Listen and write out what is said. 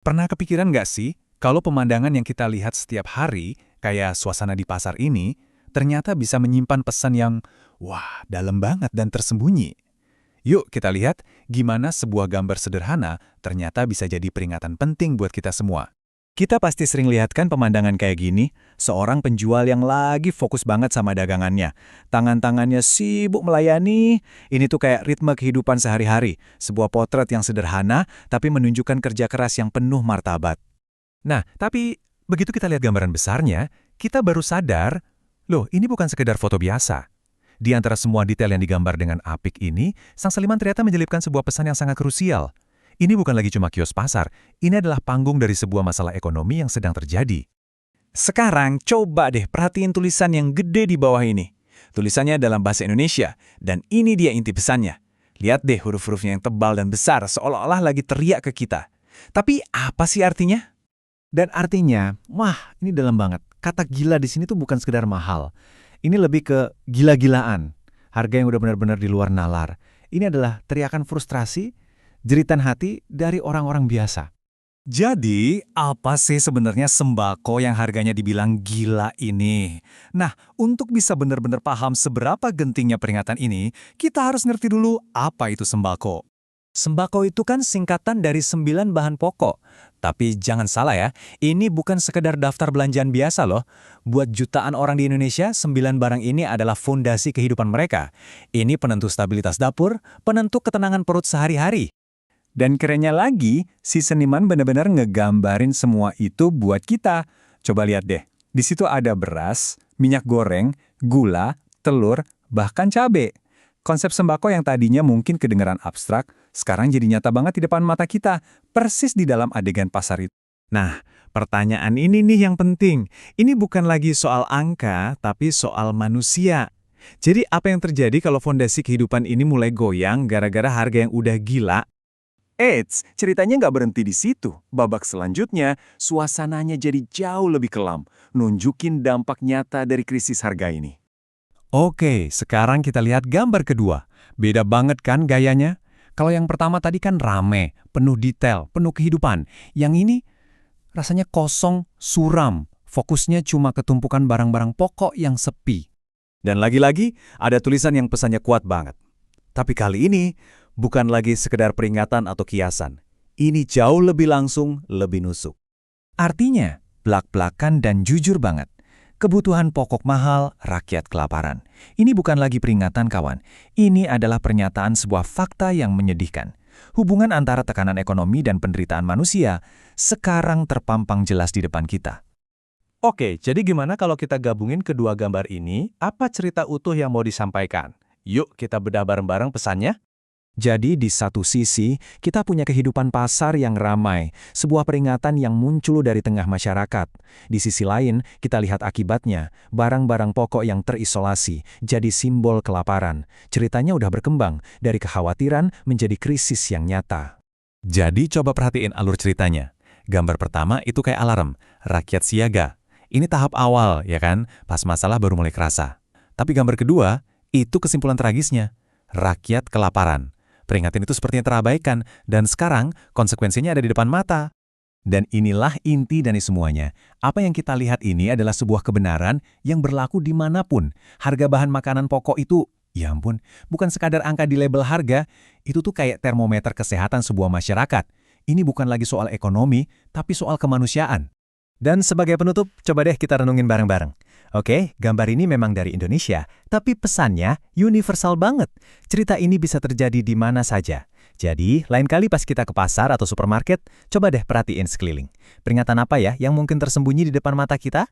Pernah kepikiran nggak sih, kalau pemandangan yang kita lihat setiap hari, kayak suasana di pasar ini, ternyata bisa menyimpan pesan yang, wah, dalam banget dan tersembunyi. Yuk kita lihat gimana sebuah gambar sederhana ternyata bisa jadi peringatan penting buat kita semua. Kita pasti sering lihat kan pemandangan kayak gini, seorang penjual yang lagi fokus banget sama dagangannya. Tangan-tangannya sibuk melayani, ini tuh kayak ritme kehidupan sehari-hari, sebuah potret yang sederhana tapi menunjukkan kerja keras yang penuh martabat. Nah, tapi begitu kita lihat gambaran besarnya, kita baru sadar, loh ini bukan sekedar foto biasa. Di antara semua detail yang digambar dengan apik ini, Sang Seniman ternyata menyelipkan sebuah pesan yang sangat krusial. Ini bukan lagi cuma kios pasar, ini adalah panggung dari sebuah masalah ekonomi yang sedang terjadi. Sekarang coba deh perhatiin tulisan yang gede di bawah ini. Tulisannya dalam bahasa Indonesia, dan ini dia inti pesannya. Lihat deh huruf-hurufnya yang tebal dan besar, seolah-olah lagi teriak ke kita. Tapi apa sih artinya? Dan artinya, wah ini dalam banget. Kata gila di sini tuh bukan sekedar mahal. Ini lebih ke gila-gilaan. Harga yang udah benar-benar di luar nalar. Ini adalah teriakan frustrasi, jeritan hati dari orang-orang biasa. Jadi, apa sih sebenarnya sembako yang harganya dibilang gila ini? Nah, untuk bisa benar-benar paham seberapa gentingnya peringatan ini, kita harus ngerti dulu apa itu sembako. Sembako itu kan singkatan dari 9 bahan pokok. Tapi jangan salah ya, ini bukan sekedar daftar belanjaan biasa loh. Buat jutaan orang di Indonesia, 9 barang ini adalah fondasi kehidupan mereka. Ini penentu stabilitas dapur, penentu ketenangan perut sehari-hari. Dan kerennya lagi, si seniman benar-benar ngegambarin semua itu buat kita. Coba lihat deh, di situ ada beras, minyak goreng, gula, telur, bahkan cabai. Konsep sembako yang tadinya mungkin kedengaran abstrak, sekarang jadi nyata banget di depan mata kita, persis di dalam adegan pasar itu. Nah, pertanyaan ini nih yang penting. Ini bukan lagi soal angka, tapi soal manusia. Jadi apa yang terjadi kalau fondasi kehidupan ini mulai goyang gara-gara harga yang udah gila? Eits, ceritanya nggak berhenti di situ. Babak selanjutnya, suasananya jadi jauh lebih kelam, nunjukin dampak nyata dari krisis harga ini. Oke, sekarang kita lihat gambar kedua. Beda banget kan gayanya? Kalau yang pertama tadi kan rame, penuh detail, penuh kehidupan. Yang ini rasanya kosong, suram. Fokusnya cuma ketumpukan barang-barang pokok yang sepi. Dan lagi-lagi, ada tulisan yang pesannya kuat banget. Tapi kali ini, bukan lagi sekedar peringatan atau kiasan. Ini jauh lebih langsung, lebih nusuk. Artinya, blak-blakan dan jujur banget. Kebutuhan pokok mahal, rakyat kelaparan. Ini bukan lagi peringatan kawan. Ini adalah pernyataan sebuah fakta yang menyedihkan. Hubungan antara tekanan ekonomi dan penderitaan manusia sekarang terpampang jelas di depan kita. Oke, jadi gimana kalau kita gabungin kedua gambar ini? Apa cerita utuh yang mau disampaikan? Yuk kita bedah bareng-bareng pesannya. Jadi di satu sisi, kita punya kehidupan pasar yang ramai, sebuah peringatan yang muncul dari tengah masyarakat. Di sisi lain, kita lihat akibatnya, barang-barang pokok yang terisolasi, jadi simbol kelaparan. Ceritanya udah berkembang, dari kekhawatiran menjadi krisis yang nyata. Jadi coba perhatiin alur ceritanya. Gambar pertama itu kayak alarm, rakyat siaga. Ini tahap awal, ya kan? Pas masalah baru mulai kerasa. Tapi gambar kedua, itu kesimpulan tragisnya. Rakyat kelaparan. Peringatan itu sepertinya terabaikan, dan sekarang konsekuensinya ada di depan mata. Dan inilah inti dari semuanya. Apa yang kita lihat ini adalah sebuah kebenaran yang berlaku dimanapun. Harga bahan makanan pokok itu, ya ampun, bukan sekadar angka di label harga, itu tuh kayak termometer kesehatan sebuah masyarakat. Ini bukan lagi soal ekonomi, tapi soal kemanusiaan. Dan sebagai penutup, coba deh kita renungin bareng-bareng. Oke, gambar ini memang dari Indonesia, tapi pesannya universal banget. Cerita ini bisa terjadi di mana saja. Jadi, lain kali pas kita ke pasar atau supermarket, coba deh perhatiin sekeliling. Peringatan apa ya yang mungkin tersembunyi di depan mata kita?